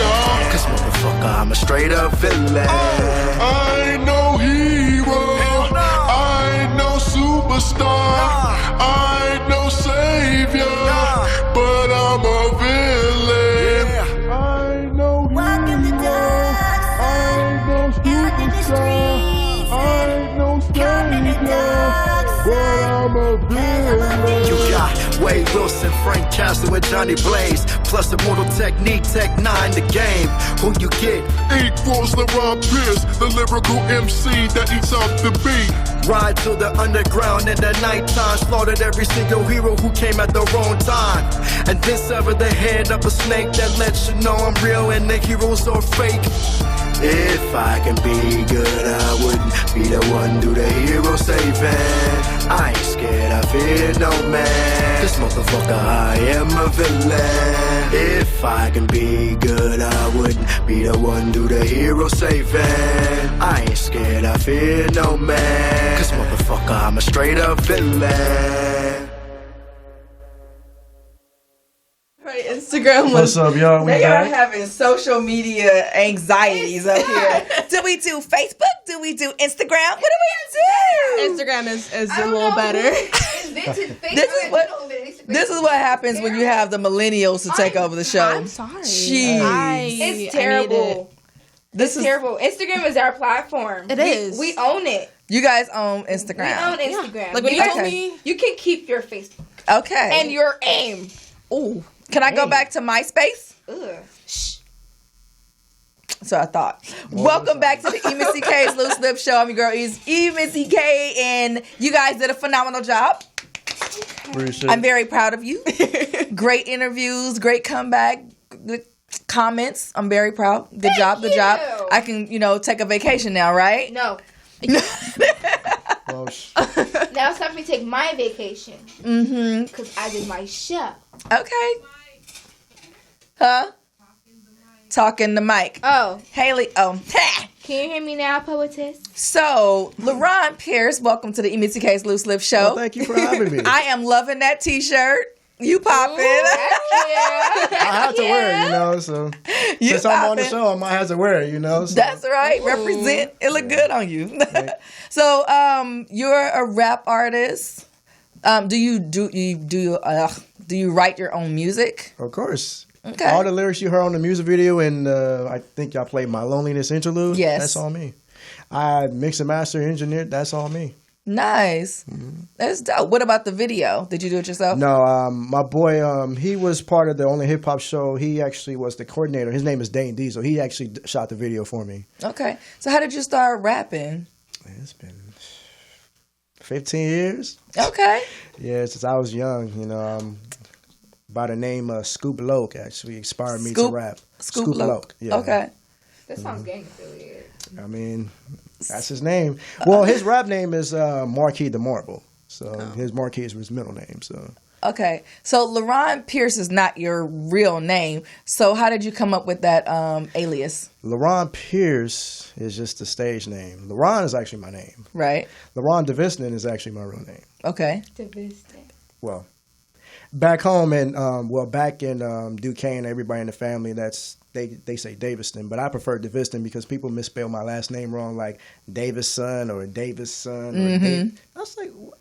Cause motherfucker, I'm a straight up villain. I ain't no hero, I ain't no superstar, I ain't no savior, but I'm a villain. I ain't no hero, I ain't no superstar, I ain't no savior, but I'm a villain. You got Wade Wilson, Frank Castle, and Johnny Blaze, plus Immortal Technique, Tech 9, the game. Who you get? Equals LeBron Pierce, the lyrical MC that eats up the beat. Ride to the underground in the nighttime, slaughtered every single hero who came at the wrong time. And then sever the head of a snake that lets you know I'm real and the heroes are fake. If I can be good, I wouldn't be the one do the hero saving. I ain't scared, I fear no man. This motherfucker, I am a villain. If I can be good, I wouldn't be the one do the hero saving. I ain't scared, I fear no man. Cause motherfucker, I'm a straight up villain. Right, Instagram was. What's up, y'all? We They are back. having social media anxieties up here. Do we do Facebook? Do we do Instagram? What do we do? Instagram is a little better. This is what happens when you have the millennials to take over the show. I'm sorry. Jeez. It's terrible. This It's terrible. Instagram is our platform. It is. We own it. You guys own Instagram. We own Instagram. Like when you told Okay. me, You can keep your Facebook Okay. and your aim. Ooh. Can I go back to MySpace? Ugh. So I thought. Welcome back to the EMissyK's Loose Lips Show. I'm your girl, EMissyK, and you guys did a phenomenal job. Appreciate I'm very proud of you. Great interviews, great comeback. comments. I'm very proud. Good job. I can, take a vacation now, right? No. Well, Now it's time for me to take my vacation. Mm-hmm. Because I did my show. Okay. Huh? Talking the mic. Oh. Haley. Oh. Can you hear me now, poetess? So, LaRon Pierce, welcome to the EMissyK's Loose Lips Show. Well, thank you for having me. I am loving that T-shirt. You popping. I have to wear it, so since I'm on the show, I might have to wear it, so. That's right. Represent. It look good on you. So, you're a rap artist. Do you write your own music? Of course. Okay. All the lyrics you heard on the music video, and I think y'all played My Loneliness interlude. Yes. That's all me. I mix and master, engineered. That's all me. Nice. That's dope. What about the video? Did you do it yourself? No, my boy, he was part of the Only Hip Hop Show. He actually was the coordinator. His name is Dane Diesel. He actually shot the video for me. Okay. So how did you start rapping? It's been 15 years. Okay. Yeah, since I was young, by the name of Scoop Loke actually inspired me to rap. Scoop Loke. Yeah. Okay. That sounds gang affiliated. I mean, that's his name. Well, his rap name is Marquis the Marble. So his Marquis is his middle name. So okay. So LaRon Pierce is not your real name. So how did you come up with that alias? LaRon Pierce is just the stage name. LaRon is actually my name. Right. LaRon DeViston is actually my real name. Okay. DeViston. Well, back home and back in Duquesne, everybody in the family they say Daviston, but I prefer DeViston because people misspell my last name wrong, like Davison or Davison. I was like, what?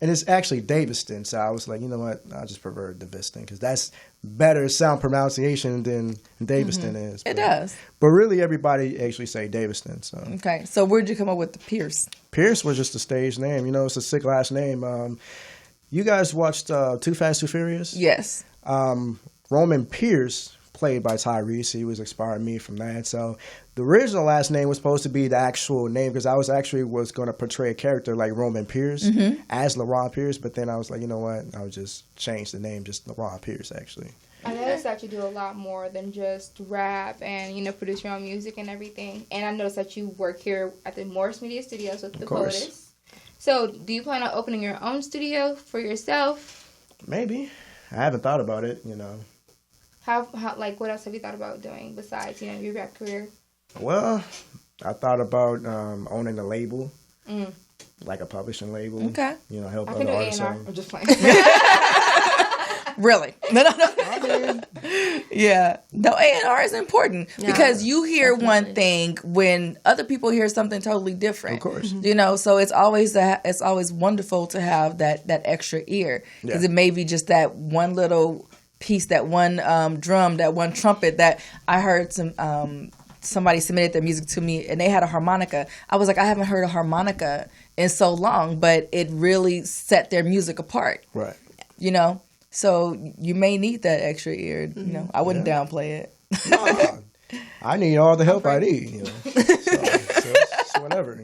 And it's actually Daviston, so I was like, you know what? I just prefer DeViston because that's better sound pronunciation than Daviston is. It does. But really, everybody actually say Daviston. So okay. So where'd you come up with the Pierce? Pierce was just a stage name. It's a sick last name. You guys watched Too Fast, Too Furious? Yes. Roman Pierce, played by Tyrese, he was inspiring me from that. So the original last name was supposed to be the actual name because I was going to portray a character like Roman Pierce as LaRon Pierce, but then I was like, you know what? I would just change the name, just LaRon Pierce, actually. I noticed that you do a lot more than just rap and, produce your own music and everything. And I noticed that you work here at the Morris Media Studios with the poetess. So, do you plan on opening your own studio for yourself? Maybe. I haven't thought about it, How what else have you thought about doing besides, your rap career? Well, I thought about owning a label, like a publishing label. Okay. Help I other can do artists A&R. out. I'm just playing. Really? No. Yeah. No, A&R is important because you hear one thing when other people hear something totally different. Of course. So it's always wonderful to have that extra ear because it may be just that one little piece, that one drum, that one trumpet that I heard somebody submitted their music to me and they had a harmonica. I was like, I haven't heard a harmonica in so long, but it really set their music apart. Right. So you may need that extra ear. I wouldn't downplay it. No, I need all the help I need. So whatever.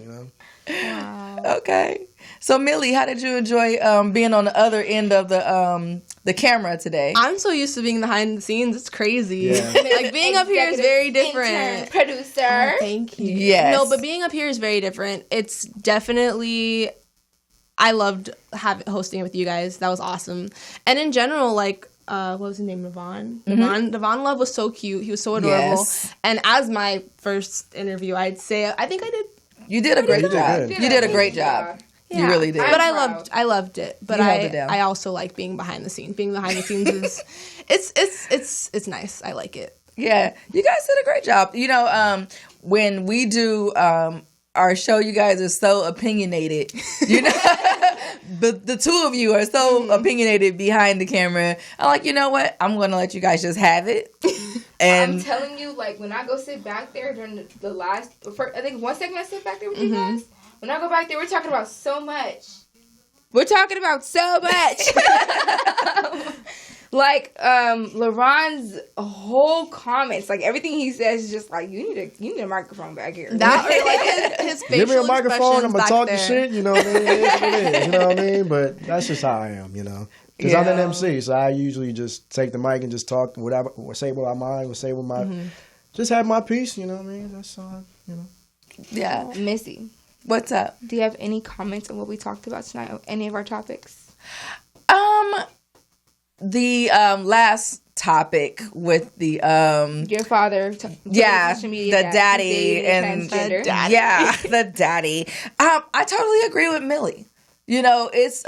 Wow. Okay. So Millie, how did you enjoy being on the other end of the camera today? I'm so used to being behind the scenes. It's crazy. Yeah. Like being up here is very different. Intern, producer. Oh, thank you. Yes. No, but being up here is very different. It's definitely. I loved hosting it with you guys. That was awesome. And in general, what was his name? Navonne. Navonne Love was so cute. He was so adorable. Yes. And as my first interview, I'd say I think I did. You did a great job. You did a great job. Yeah. You really did. But I loved it. But You held it down. I also like being behind the scenes. Being behind the scenes is it's nice. I like it. Yeah, you guys did a great job. When we do our show, you guys are so opinionated. But the two of you are so opinionated behind the camera. I'm like, you know what? I'm going to let you guys just have it. And I'm telling you, when I go sit back there during the last, I think one second I sit back there with you guys. When I go back there, we're talking about so much. LaRon's whole comments, everything he says is just you need a microphone back here. That or his facial Give me a microphone, I'm expressions going to talk back the there. shit, It is what it is, But that's just how I am, Because I'm an MC, so I usually just take the mic and just talk whatever, or say what I mind, or say what my, just have my piece. You know what I mean? That's all. You know. Yeah. Missy, what's up? Do you have any comments on what we talked about tonight? Or any of our topics? The last topic with the your father, social media the daddy and transgender. the daddy. I totally agree with Millie. You know, it's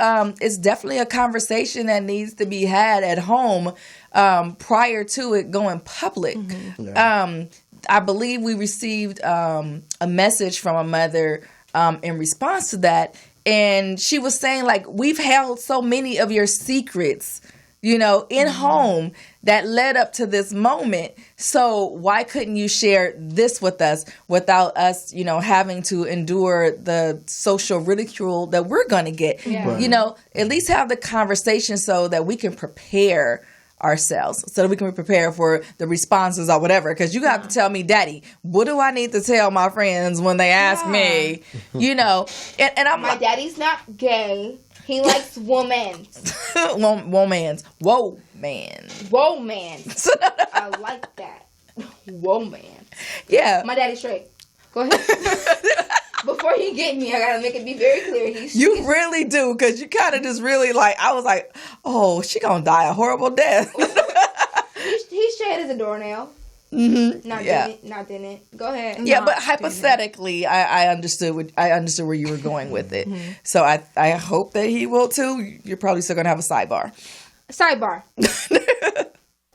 definitely a conversation that needs to be had at home prior to it going public. I believe we received a message from a mother in response to that, and she was saying, like, we've held so many of your secrets, you know, in home that led up to this moment. So why couldn't you share this with us without us, you know, having to endure the social ridicule that we're going to get? Yeah. Right. You know, at least have the conversation so that we can prepare ourselves, so that we can prepare for the responses or whatever. Because you have to tell me, Daddy, what do I need to tell my friends when they ask me? You know, and I'm my daddy's not gay. He likes women. Womans. Whoa, man. Whoa, man. I like that. Whoa, man. Yeah. My daddy's straight. Go ahead. Before he get me, I gotta make it be very clear. You really do, because you kind of just really like, I was like, oh, she gonna die a horrible death. He's straight as a doornail. Mm-hmm. Not didn't. Go ahead. Yeah, but hypothetically, I understood where you were going with it. So I hope that he will too. You're probably still gonna have a sidebar.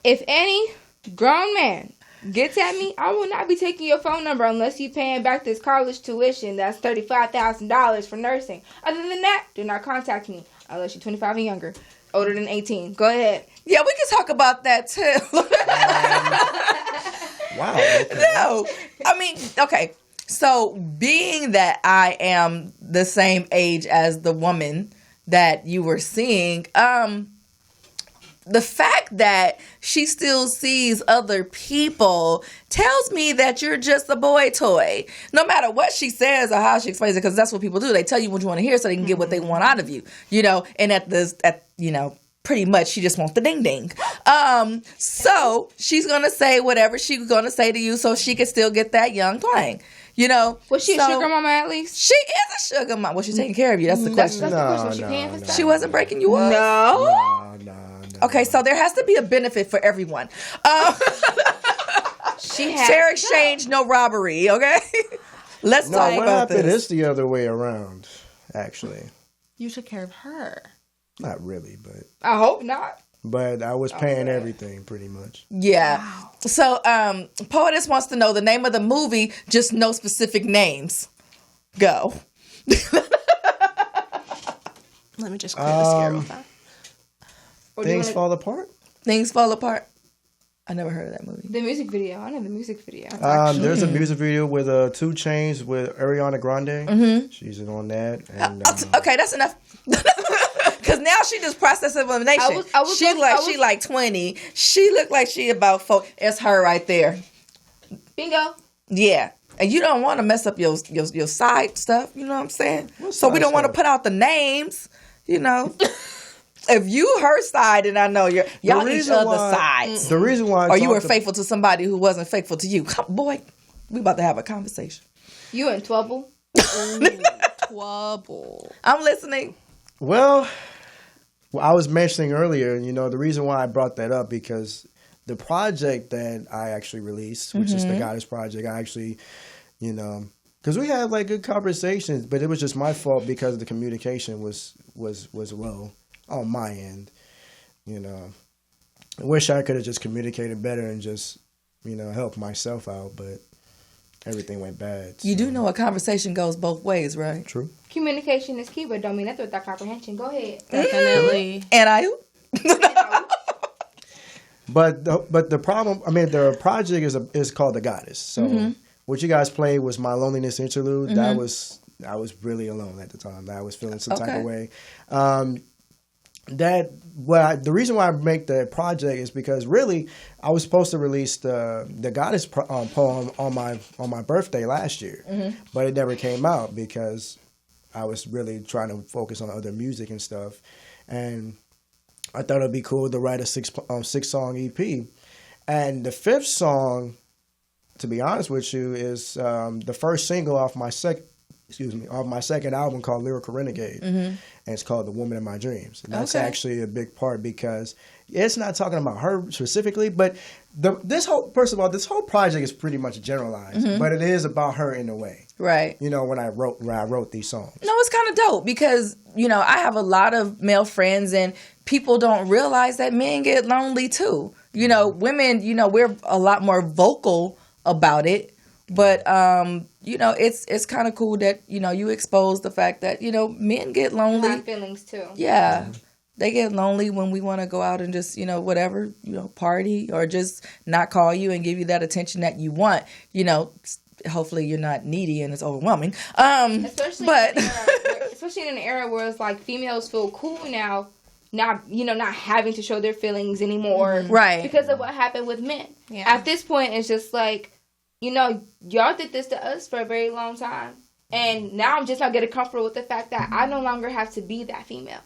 If any grown man gets at me, I will not be taking your phone number unless you paying back this college tuition. That's $35,000 for nursing. Other than that, do not contact me unless you're 25 and younger, older than 18. Go ahead. Yeah, we can talk about that too. Wow. Okay. No, I mean, okay. So being that I am the same age as the woman that you were seeing, the fact that she still sees other people tells me that you're just a boy toy. No matter what she says or how she explains it, because that's what people do. They tell you what you want to hear so they can get what they want out of you. You know, and pretty much she just wants the ding ding. So she's gonna say whatever she's gonna say to you so she can still get that young thing. You know, was she a sugar mama at least? She is a sugar mama. Was she taking care of you? That's the question. No. She wasn't breaking you up. No. Okay, so there has to be a benefit for everyone. Fair exchange, no robbery. Okay, let's talk about this. It's the other way around, actually. You took care of her. Not really, but I hope not. But I was paying everything pretty much. Yeah. Wow. So, Poetess wants to know the name of the movie, just no specific names. Go. Let me just clear this here real fast. Things Fall Apart? Things Fall Apart. I never heard of that movie. The music video. I know the music video. There's a music video with 2 Chainz with Ariana Grande. Mm-hmm. She's in on that. And, okay, that's enough. Because now she just process elimination. She like 20. She looked like she about 4. It's her right there. Bingo. Yeah. And you don't want to mess up your side stuff. You know what I'm saying? So we don't want to put out the names. You know. If you her side, and I know y'all each other's sides. The reason why, or you were faithful to somebody who wasn't faithful to you. Boy, we about to have a conversation. You in trouble? Trouble. I'm listening. Well, I was mentioning earlier, you know, the reason why I brought that up because the project that I actually released, which is the Goddess Project, I actually, you know, because we had like good conversations, but it was just my fault because the communication was low on my end. You know, I wish I could have just communicated better and just, you know, helped myself out, but everything went bad. So. You do know a conversation goes both ways, right? True. Communication is key, but don't mean that without comprehension. Go ahead. Definitely. And I. But the problem, I mean, the project is called The Goddess. So what you guys played was my loneliness interlude. I was really alone at the time. I was feeling some type of way. The reason why I make the project is because really I was supposed to release the Goddess poem on my birthday last year, but it never came out because I was really trying to focus on other music and stuff. And I thought it'd be cool to write a six-song EP. And the fifth song, to be honest with you, is the first single off my second album called Lyrical Renegade. And it's called The Woman in My Dreams. And that's actually a big part because it's not talking about her specifically, but this whole project is pretty much generalized, but it is about her in a way. Right. You know, when I wrote these songs. No, it's kind of dope because, you know, I have a lot of male friends and people don't realize that men get lonely too. You know, women, you know, we're a lot more vocal about it. But, you know, it's kind of cool that, you know, you expose the fact that, you know, men get lonely. Have feelings too. Yeah. They get lonely when we want to go out and just, you know, whatever, you know, party or just not call you and give you that attention that you want. You know, hopefully you're not needy and it's overwhelming. Especially in an era where it's like females feel cool now. Not having to show their feelings anymore. Right. Because of what happened with men. Yeah. At this point, it's just like, you know, y'all did this to us for a very long time. And now I'm just not getting comfortable with the fact that I no longer have to be that female.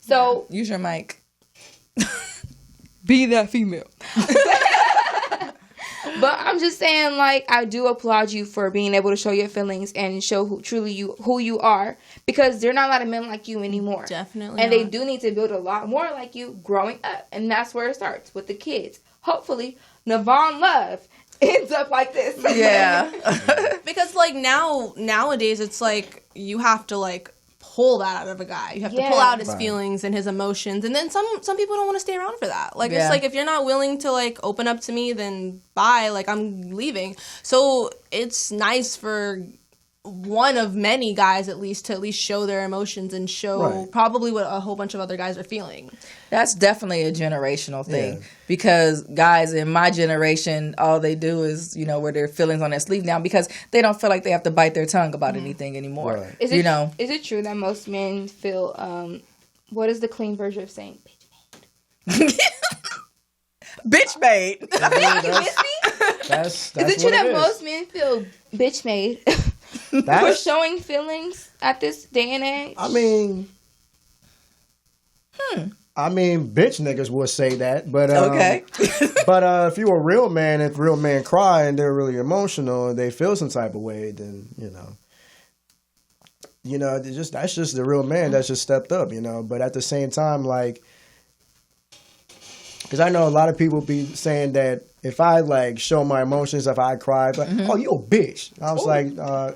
So. Use your mic. Be that female. But I'm just saying, like, I do applaud you for being able to show your feelings and show who you are. Because there are not a lot of men like you anymore. Definitely. And they do need to build a lot more like you growing up. And that's where it starts, with the kids. Hopefully, Navonne Love ends up like this. Yeah. Because, like, nowadays, it's like you have to, like, pull that out of a guy. You have to pull out his feelings and his emotions. And then some people don't want to stay around for that. Like, it's like, if you're not willing to, like, open up to me, then bye. Like, I'm leaving. So it's nice for one of many guys at least to show their emotions and show probably what a whole bunch of other guys are feeling. That's definitely a generational thing because guys in my generation, all they do is, you know, wear their feelings on their sleeve now because they don't feel like they have to bite their tongue about anything anymore. Right. Is it true that most men feel, what is the clean version of saying bitch made? That's is it true that most men feel bitch made for showing feelings at this day and age? I mean, bitch niggas will say that, but but if you're a real man, if real men cry and they're really emotional and they feel some type of way, then that's just the real man that's just stepped up, you know. But at the same time, like, because I know a lot of people be saying that if I, like, show my emotions, if I cry, like, oh, you a bitch. I was like,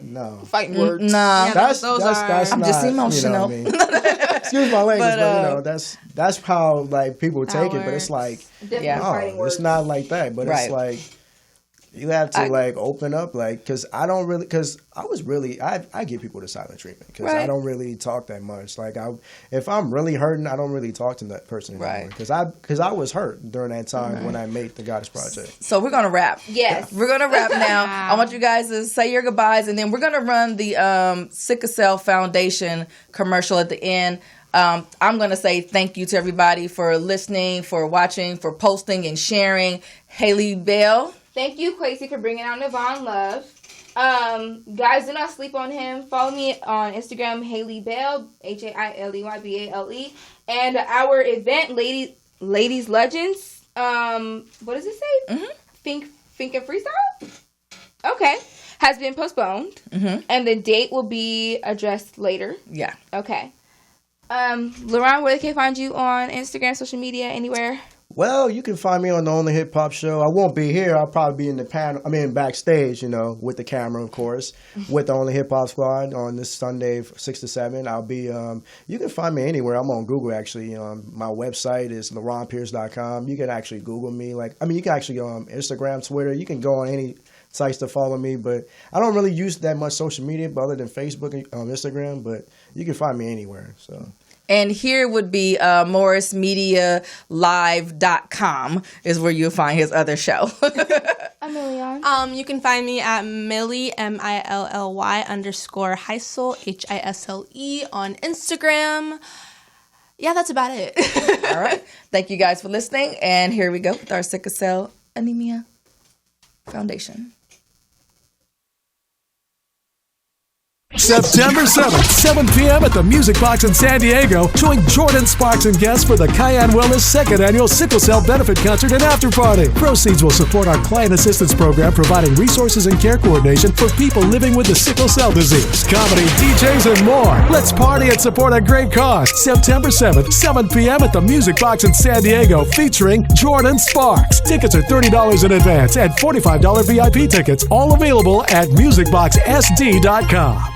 no. Fighting words. Nah. Yeah, that's I'm not, just emotional. You know what I mean? Excuse my language, but that's how, like, people take it. But it's like, it's not like that. But it's like, you have to like open up, like, because I give people the silent treatment because I don't really talk that much. Like, if I'm really hurting, I don't really talk to that person anymore because I was hurt during that time when I made the Goddess Project. So we're gonna wrap. Yes, we're gonna wrap now. I want you guys to say your goodbyes, and then we're gonna run the Sick of Self Foundation commercial at the end. I'm going to say thank you to everybody for listening, for watching, for posting and sharing. Haley Bell. Thank you, Quasi, for bringing out Navonne Love. Guys, do not sleep on him. Follow me on Instagram, Haley Bale, HAILEYBALE. And our event, Ladies Legends. What does it say? Think and Freestyle? Okay. Has been postponed. And the date will be addressed later. Yeah. Okay. Lauren, where they can find you on Instagram, social media, anywhere? Well, you can find me on the Only Hip Hop Show. I won't be here. I'll probably be in the panel. Backstage, you know, with the camera, of course, with the Only Hip Hop Squad on this Sunday, 6 to 7. I'll be. You can find me anywhere. I'm on Google actually. My website is LaronPierce.com. You can actually Google me. You can actually go on Instagram, Twitter. You can go on any sites to follow me, but I don't really use that much social media, other than Facebook and Instagram. But you can find me anywhere. So. And here would be MorrisMediaLive.com is where you'll find his other show. Amelia. You can find me at Millie, MILLY_Hisle, HISLE on Instagram. Yeah, that's about it. All right. Thank you guys for listening. And here we go with our Sickle Cell Anemia Foundation. September 7th, 7 p.m. at the Music Box in San Diego. Join Jordan Sparks and guests for the Cayenne Wellness 2nd Annual Sickle Cell Benefit Concert and After Party. Proceeds will support our client assistance program, providing resources and care coordination for people living with the sickle cell disease. Comedy, DJs, and more. Let's party and support a great cause. September 7th, 7 p.m. at the Music Box in San Diego, featuring Jordan Sparks. Tickets are $30 in advance and $45 VIP tickets, all available at musicboxsd.com.